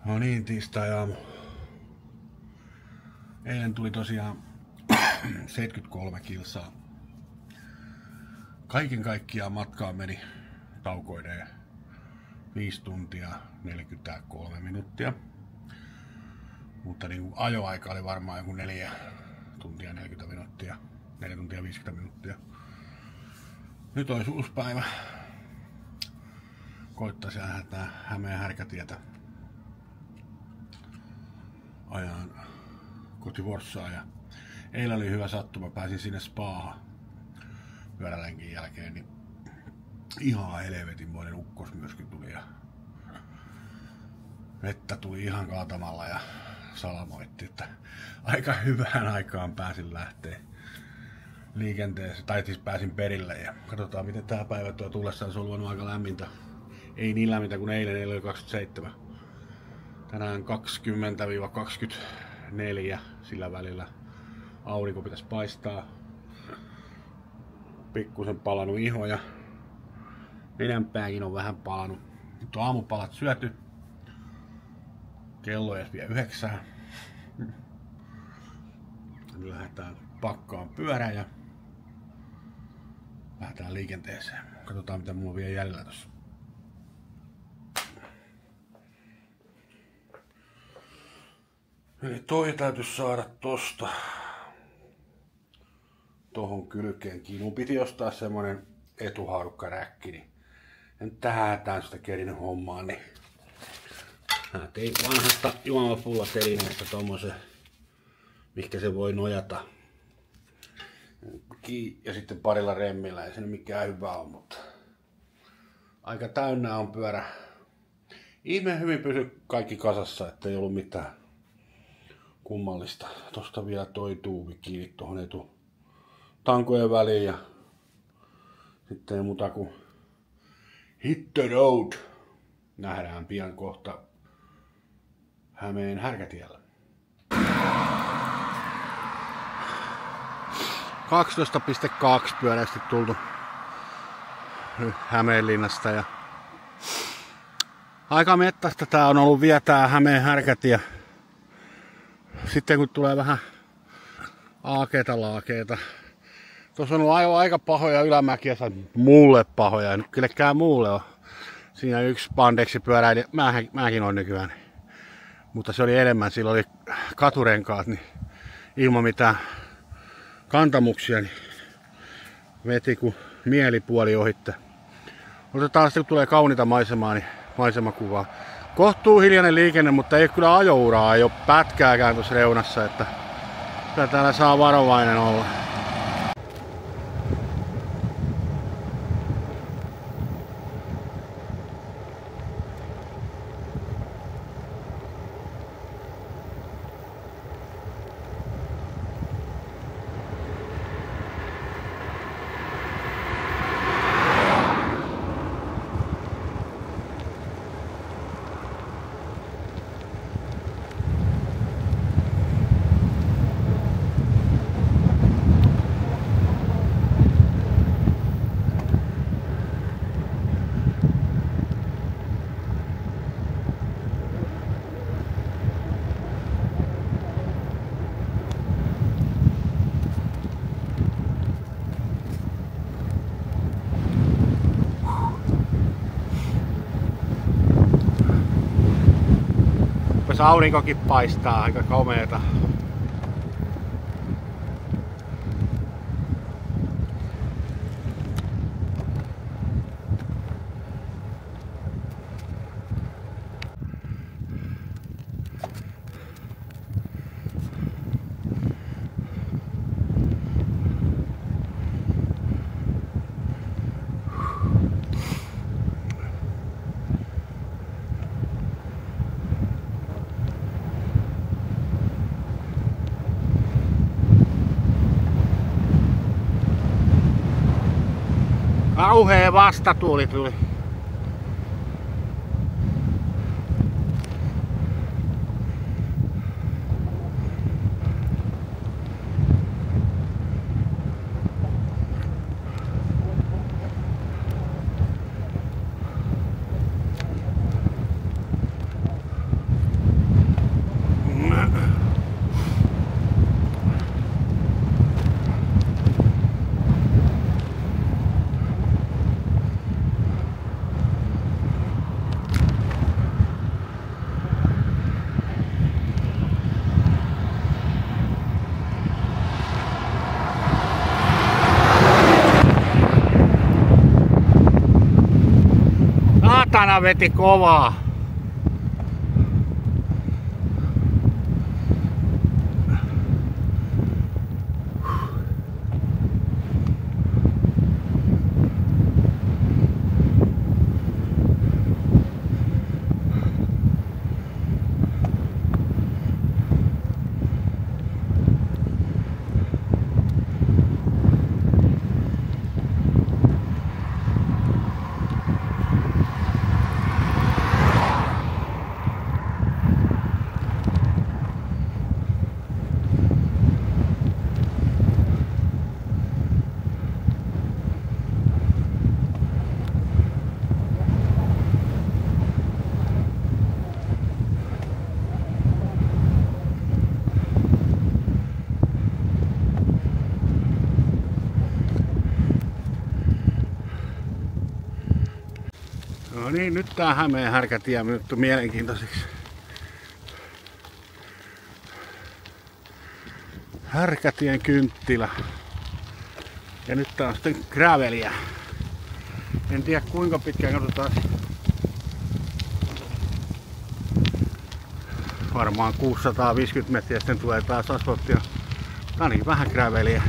No niin, tiistai-aamu. Eilen tuli tosiaan 73 kilsaa. Kaiken kaikkiaan matkaan meni taukoineen 5 tuntia 43 minuuttia. Mutta niin ajoaika oli varmaan joku 4 tuntia 40 minuuttia. 4 tuntia 50 minuuttia. Nyt olisi uusi päivä. Koittaisin lähteä Hämeen Härkätietä. Ajan koti Forssaan ja eilen oli hyvä sattuma, pääsin sinne spaahan pyörälenkin jälkeen, niin ihan helvetinmoinen ukkosmyrsky tuli ja vettä tuli ihan kaatamalla ja salamoitti, että aika hyvään aikaan pääsin lähteä liikenteeseen, tai siis pääsin perille ja katsotaan miten tää päivä tuo tullessaan, se on ollut aika lämmintä, ei niin lämmintä kuin eilen oli 27. Tänään 20-24 sillä välillä. Aurinko pitäisi paistaa. Pikkusen palannut iho ja nenänpääkin on vähän palannut. Nyt on aamupalat syöty. Kello ei vielä 9. Nyt lähdetään pakkaan pyörään ja lähdetään liikenteeseen. Katsotaan mitä mulla on vielä jäljellä tossa. Eli toi täytyisi saada tosta tohon kylkeen kiinni. Mun piti ostaa semmonen etuhaarukkaräkki, niin en tähän sitä kerinyt hommaan, niin mä tein vanhasta juomapullatelineestä tommosen, mihkä se voi nojata. Ja sitten parilla remmillä, ei se nyt mikään hyvä on, mutta aika täynnä on pyörä. Ihmeen hyvin pysy kaikki kasassa, ettei ollut mitään kummallista. Tosta vielä toi tuubi kiinni tuohon etutankojen väliin ja sitten ei muuta kuin hit the road. Nähdään pian kohta Hämeen Härkätiellä. 12.2 pyörästi tultu Hämeenlinnasta ja aika mettästä tää on ollut vielä tää Hämeen Härkätie. Sitten kun tulee vähän aakeeta laakeeta. Tuossa on ollut aika pahoja ylämäkiä, mulle pahoja, en kyllekään muulle on. Siinä yksi pandeksi pyöräili, mäkin on nykyään. Mutta se oli enemmän, sillä oli katurenkaat, niin ilman mitään kantamuksia, niin veti kun mielipuoli ohitte. Otetaan sitten kun tulee kaunita maisemaa, niin maisemakuvaa. Kohtuu hiljainen liikenne, mutta ei kyllä ajouraa, ei ole pätkääkään tuossa reunassa, että kyllä täällä saa varovainen olla. Aurinkokin paistaa aika komeeta. Kauhea vastatuuli tuli. Ihan veti kovaa. No niin, nyt tää Hämeen härkätie muuttu mielenkiintoiseksi. Härkätien kynttilä. Ja nyt tää on sitten graveliä. En tiedä kuinka pitkään, katsotaan. Varmaan 650 metriä, sitten tulee taas asfalttia. Tää on niin vähän graveliä.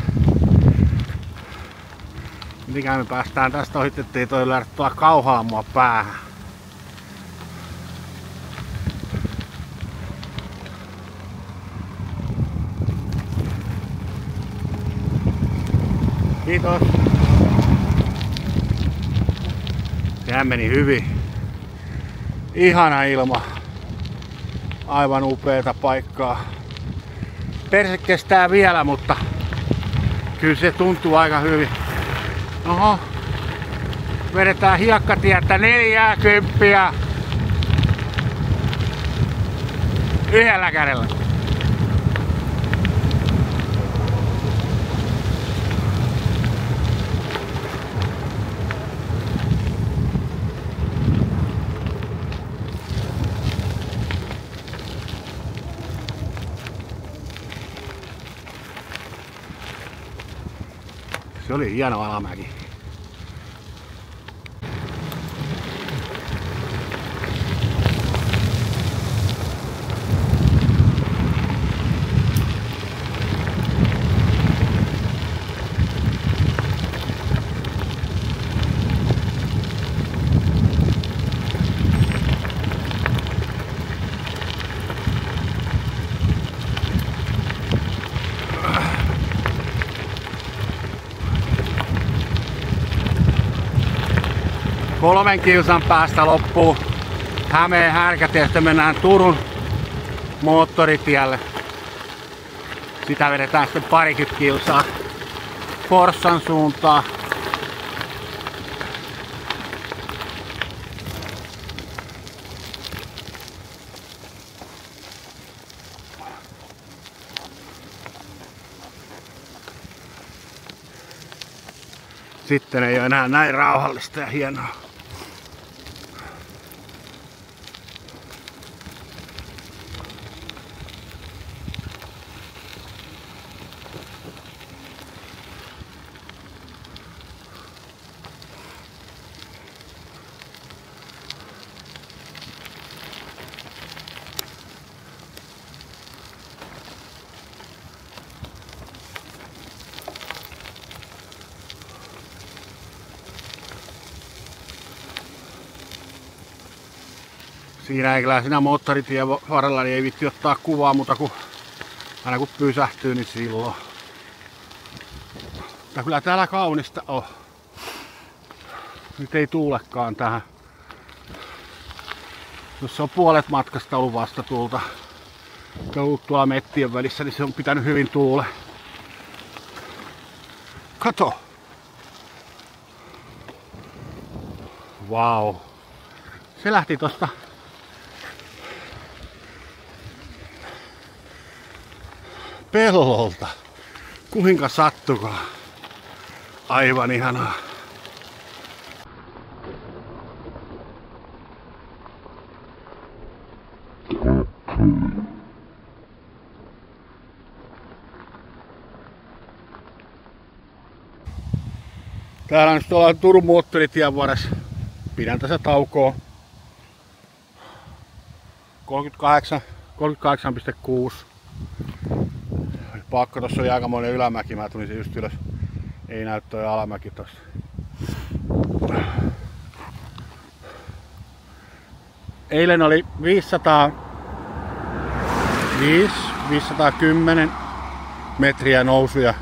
Mitenkään me päästään tästä ohi, ettei toi lähde tuolla kauhaa mua päähän. Kiitos. Sehän meni hyvin. Ihana ilma. Aivan upeeta paikkaa. Perse kestää vielä, mutta kyllä se tuntuu aika hyvin. Oho. Vedetään hiekkatietä 40 yhdellä kädellä. Se oli hieno alamäki. Kolmen kilsan päästä loppuu Hämeen härkätie, sitten mennään Turun moottoritielle. Sitä vedetään sitten parikymmentä kilsaa Forssan suuntaan. Sitten ei ole enää näin rauhallista ja hienoa. Siinä ei kyllä siinä moottoritien varrella niin ei vitti ottaa kuvaa, mutta aina kun pysähtyy, niin silloin. Mutta kyllä täällä kaunista on. Nyt ei tuulekaan tähän. Jos on puolet matkasta ollut vastatulta, ja ollut tuolla mettien välissä, niin se on pitänyt hyvin tuule. Kato! Vau! Wow. Se lähti tosta pellolta. Kuinka sattukaa. Aivan ihanaa. Täällä on nyt tuolla Turun moottoritien varressa. Pidän tässä taukoa. 38,6. Pakko, tossa oli aikamoinen ylämäki, mä tulin just ylös. Ei näy toi alamäki tossa. Eilen oli 510 metriä nousuja.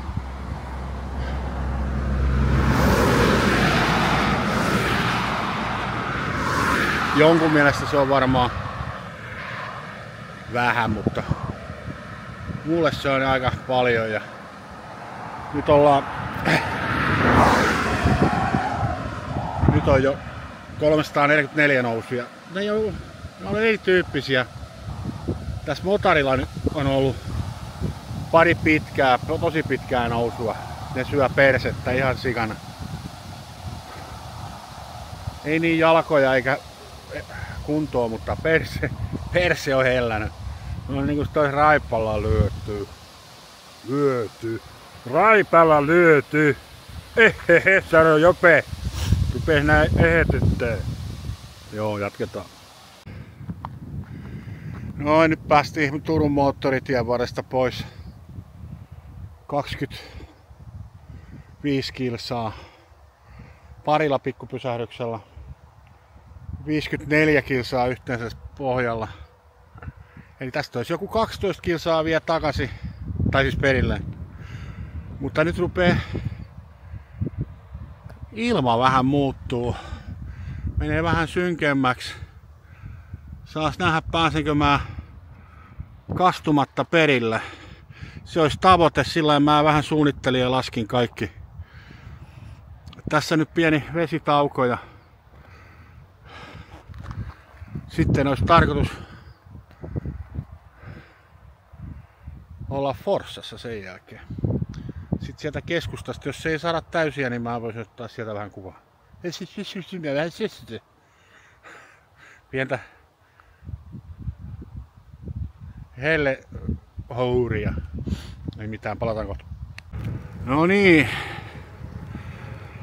Jonkun mielestä se on varmaan vähän, mutta mulle se on aika paljon. Ja nyt on jo 344 nousuja. Ne on erityyppisiä. Tässä motarilla on ollut pari tosi pitkää nousua. Ne syö persettä ihan sikana. Ei niin jalkoja eikä kuntoa, mutta perse on hellänyt. No niin kuin toi raipalla lyötyy. Raipalla lyötyy. Ehehe, sano Jope. Rupes näin ehetyttää. Joo, jatketaan. Noin, nyt päästiin Turun moottoritien varresta pois. 25 kilsaa. Parilla pikkupysähdyksellä. 54 kilsaa yhteensä pohjalla. Eli tästä olisi joku 12 kilsaa vielä takaisin. Tai siis perille. Mutta nyt rupee ilma vähän muuttuu. Menee vähän synkemmäksi. Saas nähdä, pääsenkö mä kastumatta perille. Se olisi tavoite, sillä mä vähän suunnittelin ja laskin kaikki. Tässä nyt pieni vesitauko ja sitten olisi tarkoitus olla Forssassa sen jälkeen. Sitten sieltä keskustasta, jos ei saada täysiä, niin mä voisin ottaa sieltä vähän kuvaa. Pientä houria. Ei mitään, palataan kohta. No niin.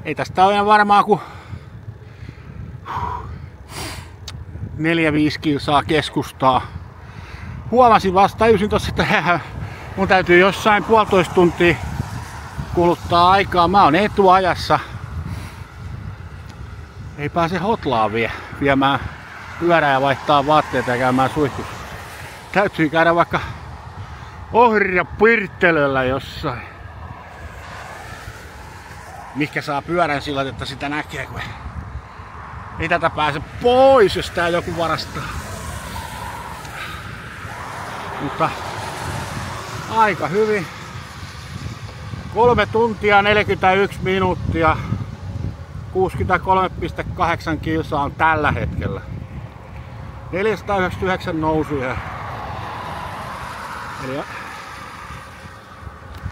Ei tästä ole varmaan kuin 4-5 kilsaa keskustaa. Huomasin vasta, tajusin tossa, että mun täytyy jossain 1,5 tuntia kuluttaa aikaa. Mä oon etuajassa. Ei pääse hotlaan viemään pyörää ja vaihtaa vaatteita ja käymään suihkussa. Täytyy käydä vaikka Ohria Pirttelöllä jossain. Mikä saa pyörän sillä, että sitä näkee, kun ei tätä pääse pois, jos tää joku varastaa. Mutta aika hyvin. 3 tuntia 41 minuuttia. 63,8 kilsaa on tällä hetkellä. 499 nousuja. Eli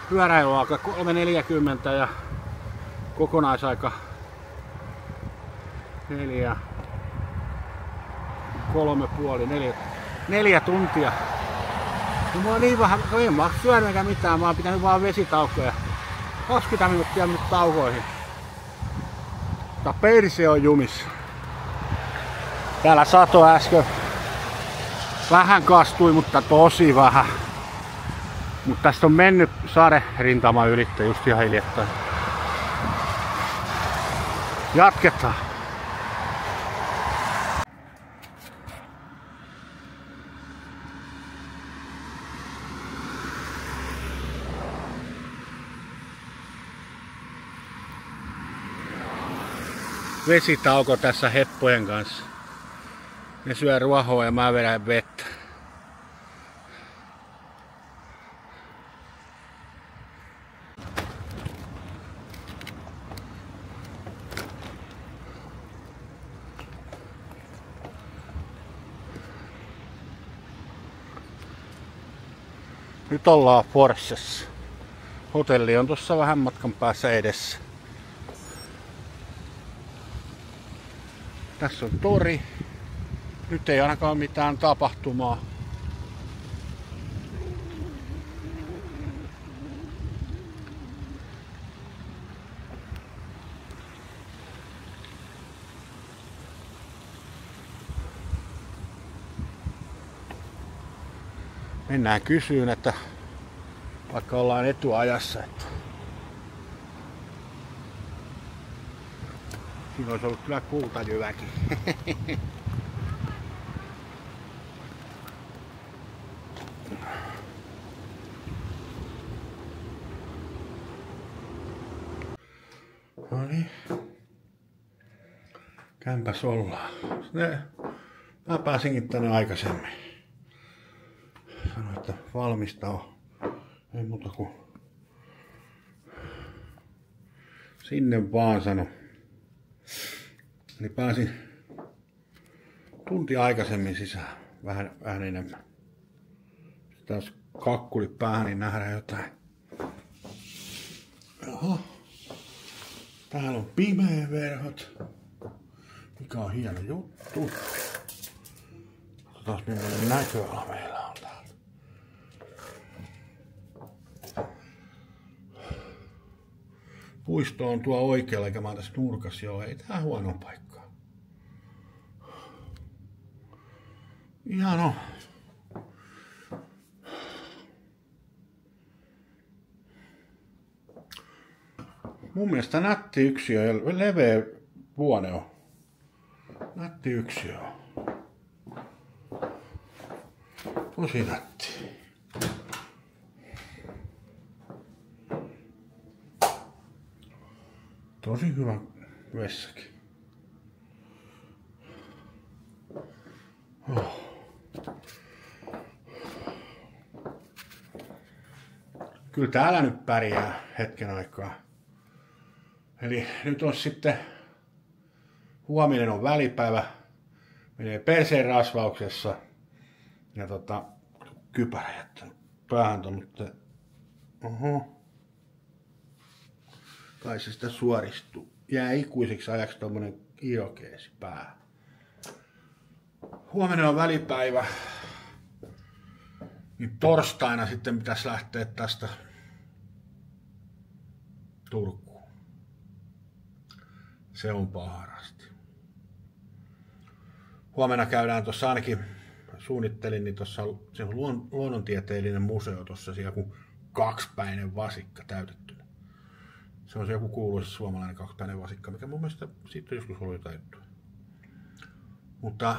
pyöräilyaika 3.40 ja kokonaisaika 4 tuntia. No, mulla on niin vähän, en mä oo syönyt eikä mitään, mä oon pitänyt vaan vesitaukoja. 20 minuuttia nyt taukoihin. Mutta perse on jumissa. Täällä sato äsken vähän kastui, mutta tosi vähän. Mutta tästä on mennyt saderintama ylittä just ihan hiljattain. Jatketaan. Vesitauko tässä heppojen kanssa. Ne syö ruohoa ja mä vedän vettä. Nyt ollaan Forssassa. Hotelli on tuossa vähän matkan päässä edessä. Tässä on tori. Nyt ei ainakaan mitään tapahtumaa. mennään kysyyn, että vaikka ollaan etuajassa, että siinä olisi ollut kyllä kultajyväkin. No niin. Kämpäs ollaan. Mä pääsinkin tänne aikaisemmin. Sanoin, että valmista on. Ei muuta kuin sinne vaan sano. Eli pääsin tunti aikaisemmin sisään. Vähän enemmän. Sitten taas kakkulit päähän, niin nähdään jotain. Jaha. Täällä on pimeä verhot. Mikä on hieno juttu. Katsotaan millainen näköala meillä on täällä. Puisto on tuo oikealla, eikä mä oon tässä nurkassa. Joo, ei tää huono paikka. Ihan on. Mun mielestä nätti yksiö ja leveä huone on. Nätti yksiö on. Tosi nätti. Tosi hyvä vessakin. Oh. Kyllä täällä nyt pärjää hetken aikaa. Eli nyt on sitten, huominen on välipäivä, menee perseen rasvauksessa ja kypärä jättänyt päähän tuonne. Oho. Kai se sitä suoristuu. Jää ikuisiksi ajaksi tommonen irokeesi päähän. Huomenna on välipäivä. Niin torstaina sitten pitäisi lähteä tästä Turkuun. Se on paharasti. Huomenna käydään tuossa ainakin, suunnittelin, niin tuossa on luonnontieteellinen museo tuossa siellä joku kaksipäinen vasikka täytettynä. Se on se joku kuuluisa suomalainen kaksipäinen vasikka, mikä mun mielestä siitä on joskus ollut jotain juttua. Mutta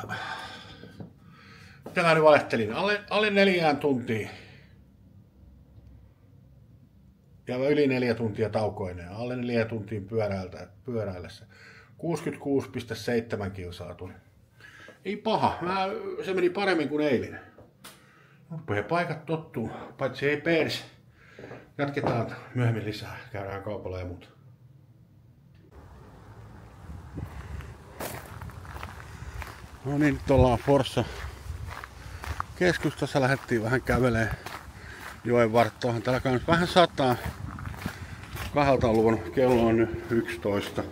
mitä mä nyt valehtelin? Alle 4 tuntia. Ja yli 4 tuntia taukoineen. Alle 4 tuntia pyöräillessä. 66,7 kilsaa tuli. Ei paha. Se meni paremmin kuin eilinen. Rupeaa paikat tottuu. Paitsi ei persi. Jatketaan myöhemmin lisää. Käydään kaupalla ja muuta. No niin, nyt ollaan Forssa keskustassa. Lähdettiin vähän kävelemään joen varttoon. Täällä kanssa vähän sataa. 2 on luvannut, kello on nyt 11.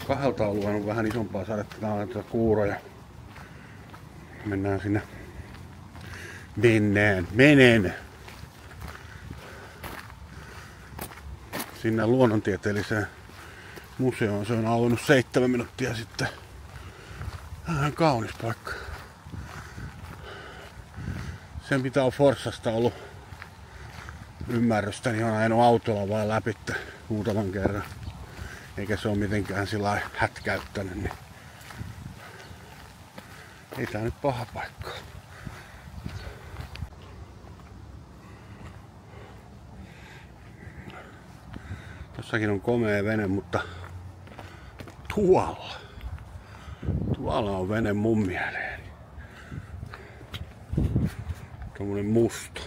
2 on luvannut vähän isompaa sadetta. Täällä on näitä kuuroja. Mennään sinne. Menen sinne luonnontieteelliseen museoon. Se on auennut 7 minuuttia sitten. Vähän kaunis paikka. Sen pitää olla Forssasta ollut ymmärrystä, niin on ajanut autolla vaan läpi muutaman kerran. Eikä se ole mitenkään sillä hätkäyttänyt. Niin ei tää nyt paha paikka. Tossakin on komea vene, mutta tuolla on vene mun mieleeni. Tommonen musta.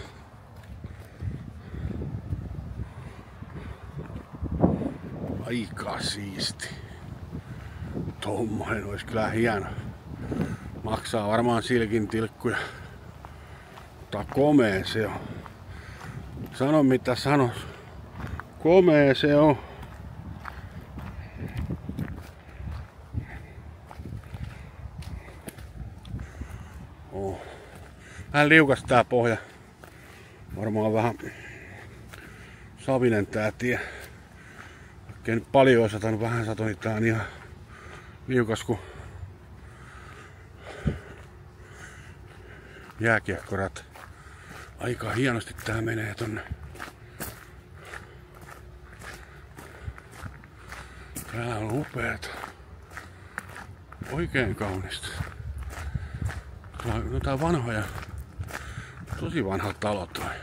Aika siisti. Tommonen olisi kyllä hieno. Maksaa varmaan silkin tilkkuja. Mutta komea se on. Sano mitä sanos. Komea se on. Oh. Vähän liukas tää pohja. Varmaan vähän savinen tää tie. Vaikka ei nyt paljon ole satanut, vähän satoi, niin tää on ihan liukas kuin jääkiekkorata. Aika hienosti tää menee tonne. Täällä on upeat. Oikein kaunista. Täällä on jotain vanhoja. Tosi vanha talo toi.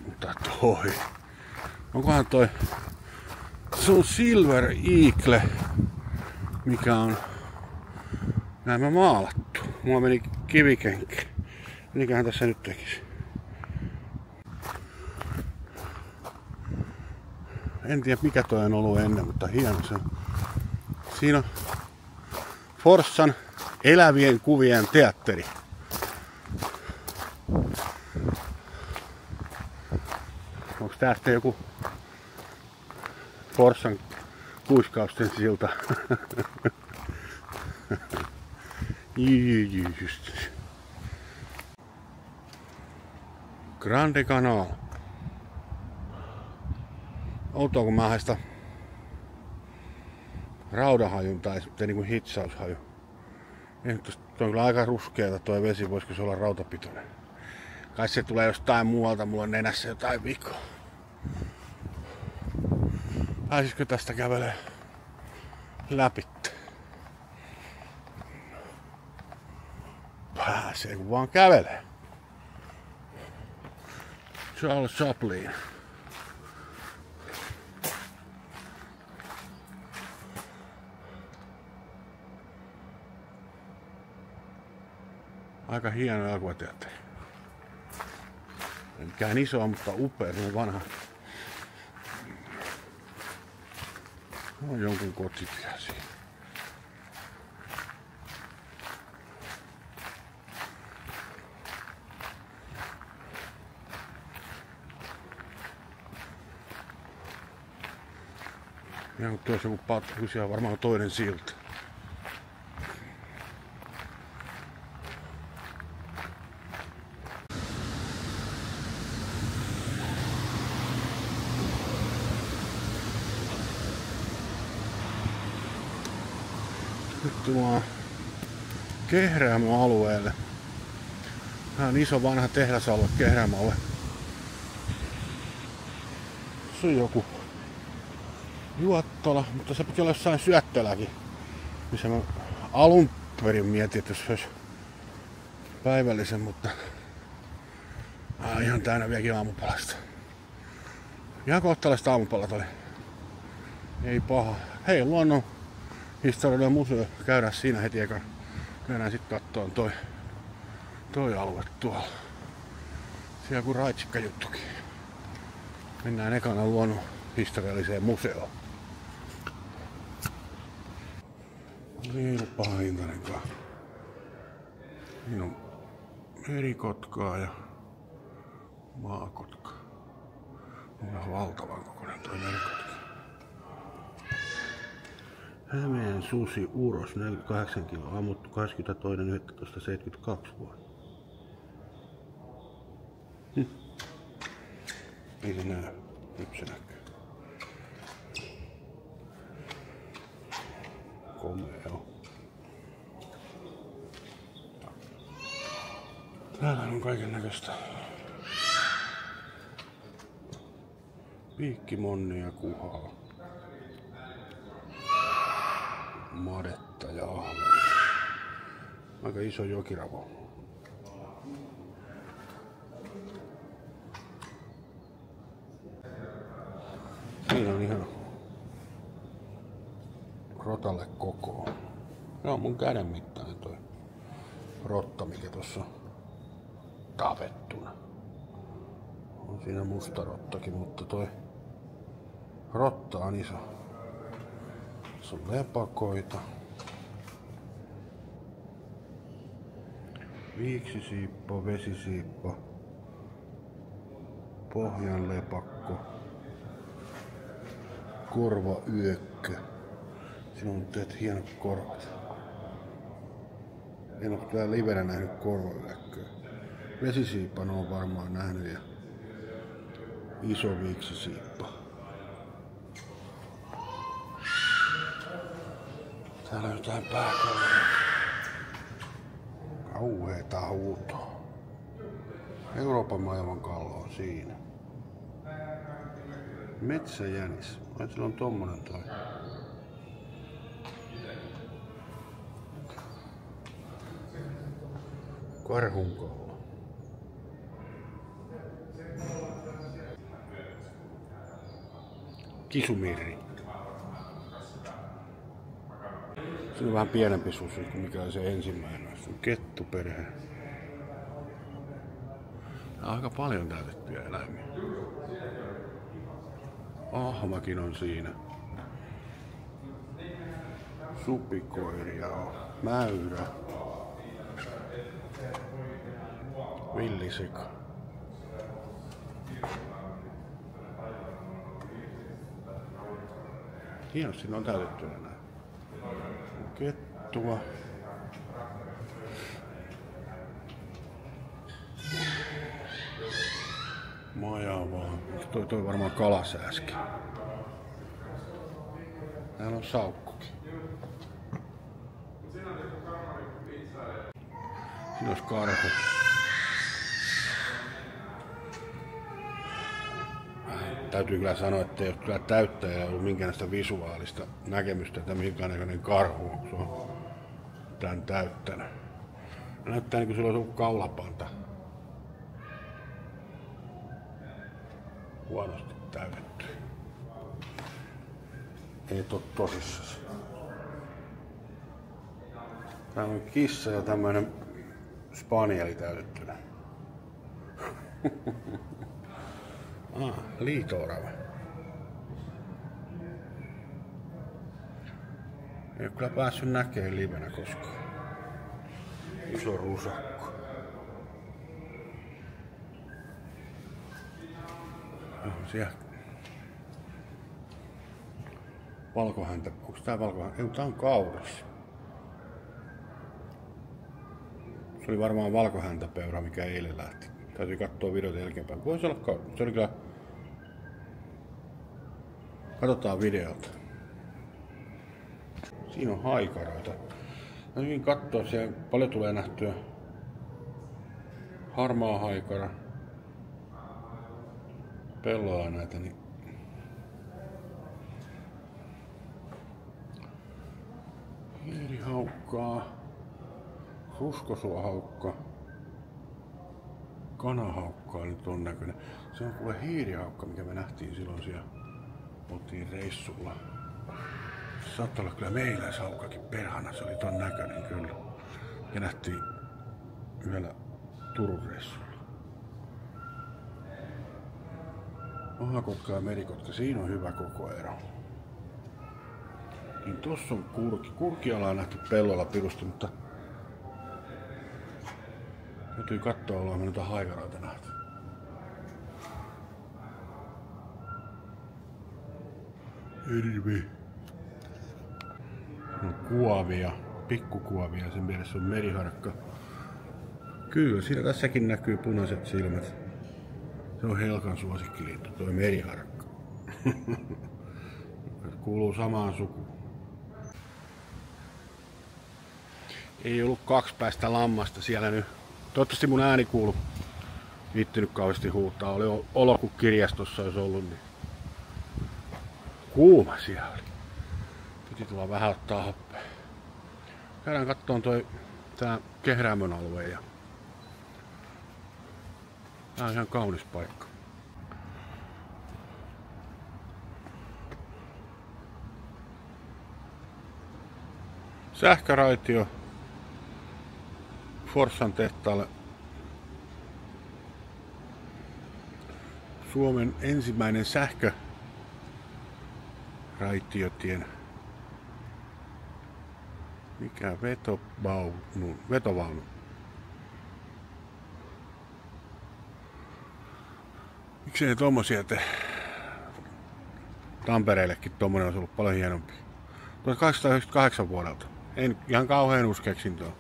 Mutta toi. Onkohan toi. Se on Silver Eagle. Mikä on näin maalattu. Mulla meni kivikenkä. Mikähän tässä nyt tekisi? En tiedä mikä toi on ollut ennen, mutta hieno se on. Siinä on Forssan elävien kuvien teatteri. Onko tää sitten joku Forssan kuiskausten silta? Just. Grande Canal. Outoa kun mä haistan raudahajun tai sitten niinku hitsaushaju. Toi on kyllä aika ruskeata toi vesi, voisiko se olla rautapitoinen. Kai se tulee jostain muualta, mulla on nenässä jotain vikoa. Pääsisikö tästä kävelee läpi? Pääsee kun vaan kävelee. Charles Chaplin. Aika hieno elokuvateatteri. Ei mikään iso, mutta upea, se on vanha. On jonkun kotitie siinä. Ihan kun tuossa joku patku, siellä on varmaan toinen silta. Nyt tullaan Kehräämön alueelle. Tää on iso vanha tehdasalue Kehräämälle. Se on joku Juottola, mutta se piti olla jossain Syötteläkin. Missä mä alun perin mietin, että se olisi päivällisen, mutta ihan täynnä vieläkin aamupalasta. Ihan kohtalaista aamupalat oli. Ei paha. Hei, luonnon historiallinen museo. Käydään siinä heti eka. Käydään sit kattoon toi alue tuolla. Siellä joku raitsikka juttukin. Mennään ekana luonnon historialliseen museoon. Ei ole paha hintainenkaan. Siinä on merikotkaa ja maakotka. On ihan valtavan kokoinen toi merikotka. Hämeen susi uros 48 kiloa, ammuttu 22.11.72 vuonna. Ei se näy. Nyt se näkyy. Komeo. Täällä on kaiken näköistä. Piikkimonnia, kuhaa. Madetta ja ahvenia. Aika iso jokiravo. Siinä on ihan rotalle koko. Se on mun käden mittainen toi rotta, mikä tossa on tapettuna. On siinä musta rottakin, mutta toi rotta on iso. Tässä on lepakoita. Viiksisiippo, vesisiippo. Pohjan lepakko. Korvayökkö. Siinä on teet hienot korvat. En ole täällä livenä nähnyt korvayökköä. Vesisiippan on varmaan nähnyt ja iso viiksisiippa. Täällä on jotain pääkalloja. Kauheeta huutoa. Euroopan maailman kallo on siinä. Metsäjänis. Ai sillä on tommonen toi. Karhunkollo. Kisumirri. Se on vähän pienempi susi kuin mikä oli se ensimmäinen. Se on kettuperhe. Aika paljon täytettyjä eläimiä. Ahmakin on siinä. Supikoiria on. Mäyrä. Villisika. Hienosti ne on täytettynä nää. Kettua. Majavaa. Toi varmaan kalasääski. Täällä on saukkokin. Siinä olisi karhu. Täytyy kyllä sanoa, että ei ole kyllä täyttäjällä ollut minkäänlaista visuaalista näkemystä, että minkään näköinen karhu on. Se on tän täyttänyt. Näyttää niin kuin sillä olisi ollut kaulapanta. Huonosti täytetty. Ei oo tosissaan. Täällä on kissa ja tämmönen spanieli täytettynä. Liito-orava. Ei oo kyllä päässyt näkemään livenä koskaan. Iso rusakko. Siellä valkohäntä. Onks tää valkohäntä? Ei, tää on kauris. Se oli varmaan valkohäntäpeura, mikä eilen lähti. Täytyy katsoa videota jälkeenpäin. Voisi olla kauris. Se oli kyllä... Katsotaan videolta. Siinä on haikaroita. Täytyy katsoa, siellä paljon tulee nähtyä. Harmaa haikara. Pelloa näitä, niin hiirihaukkaa, ruskosuohaukka, kanahaukkaa nyt on näköinen. Se on kuule hiirihaukka, mikä me nähtiin silloin siellä, oltiin reissulla. Se saattaa olla kyllä mehiläishaukkakin perhana, se oli ton näköinen kyllä. Ja nähtiin yhdellä Turun reissulla. Mahakotka ja merikotka, siinä on hyvä koko ero. Niin tossa on kurki. Kurkiala on nähty pellolla pirusti, mutta täytyy katsoa, ollaan me noita haikaroita nähty. Hirvi. No kuovia, pikkukuovia, sen mielessä on meriharkka. Kyllä, siinä tässäkin näkyy punaiset silmät. Se on Helkan suosikkilintu, toi meriharkka. Kuuluu samaan sukuun. Ei ollut kaksipäistä lammasta siellä nyt. Toivottavasti mun ääni kuuluu. Viittinyt kauheasti huutaa. Oli olo kun kirjastossa olisi ollut, niin kuuma siellä oli. Piti tulla vähän ottaa hoppea. Käydään kattoon tää Kehräämön alue. Ja tää on ihan kaunis paikka. Sähköraitio Forssan tehtaalle. Suomen ensimmäinen sähköraitiotien. Mikä vetovaunu. Miksei tommosia tee? Tampereellekin tommonen olisi ollut paljon hienompi. 1898 vuodelta. En ihan kauhean uusi keksintö on.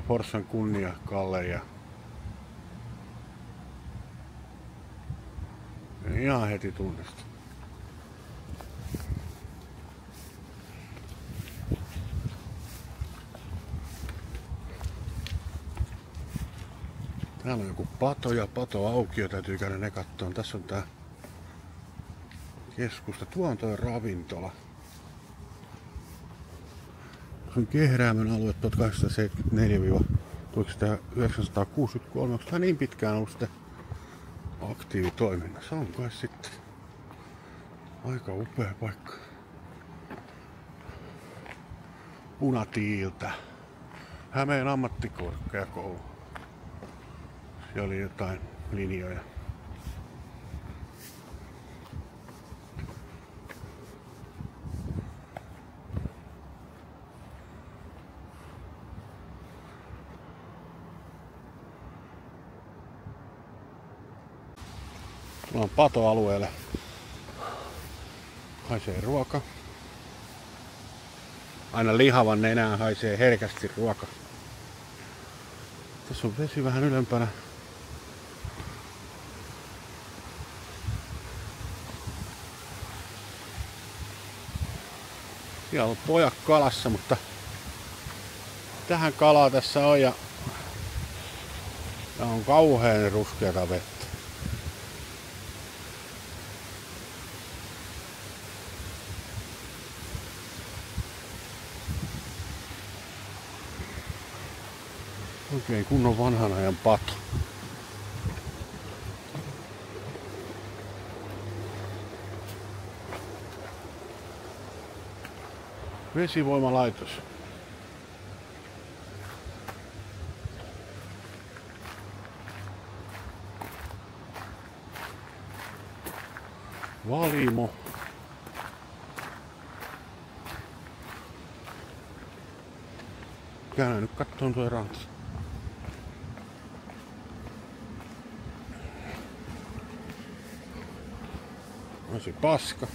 Forssan kunniagalleria. niin ihan heti tunnistin. Täällä on joku pato ja patoaukio, täytyy käydä ne kattoon. Tässä on tää keskusta. Tuo on toi ravintola. Se on Kehräämön alue 1874-1963. Onko tää niin pitkään ollut sitten aktiivitoiminnassa? On kai sitten. Aika upea paikka. Punatiiltä. Hämeen ammattikorkeakoulu. Siellä oli jotain linjoja. Tuolla on patoalueelle. Haisee ruoka. Aina lihavan nenään haisee herkästi ruoka. Tässä on vesi vähän ylempänä. Siellä on pojat kalassa, mutta tähän kalaa tässä on ja tää on kauhean ruskeata vettä. Oikein kunnon vanhan ajan pato. Vesivoimalaitos. Valimo. Käydään nyt kattoon tuo ranta. On se paska.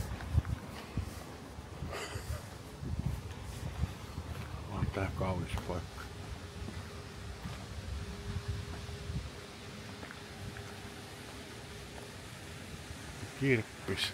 On tää kaunis paikka. Kirppis.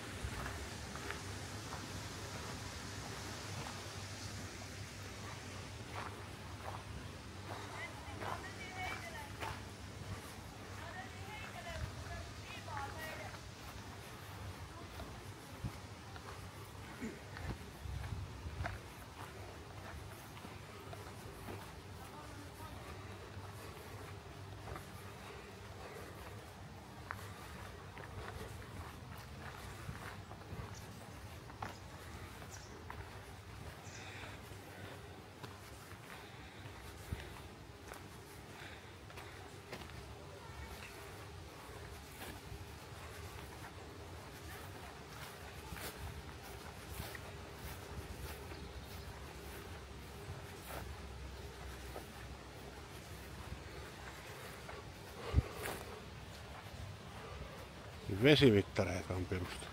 Vesivittareita on perustettu.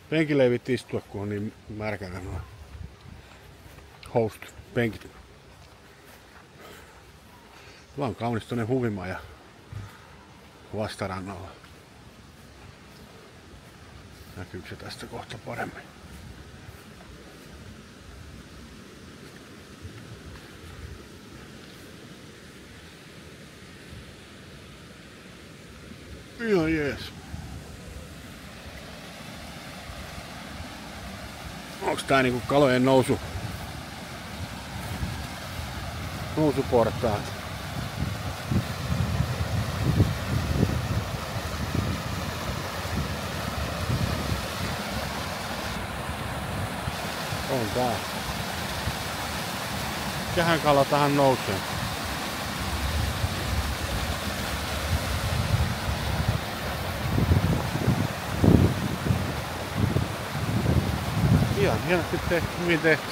Penkille ei vitti istua, kun on niin märkänä nuo penkit. Tuolla on kaunis toinen huvimaja vastarannalla. Näkyykö se tästä kohta paremmin? Ihan jees. Onks tää niinku kalojen nousuportaat? On tää. Mikähän kala tähän nousee? Ihan hienosti tehty, hyvin tehty.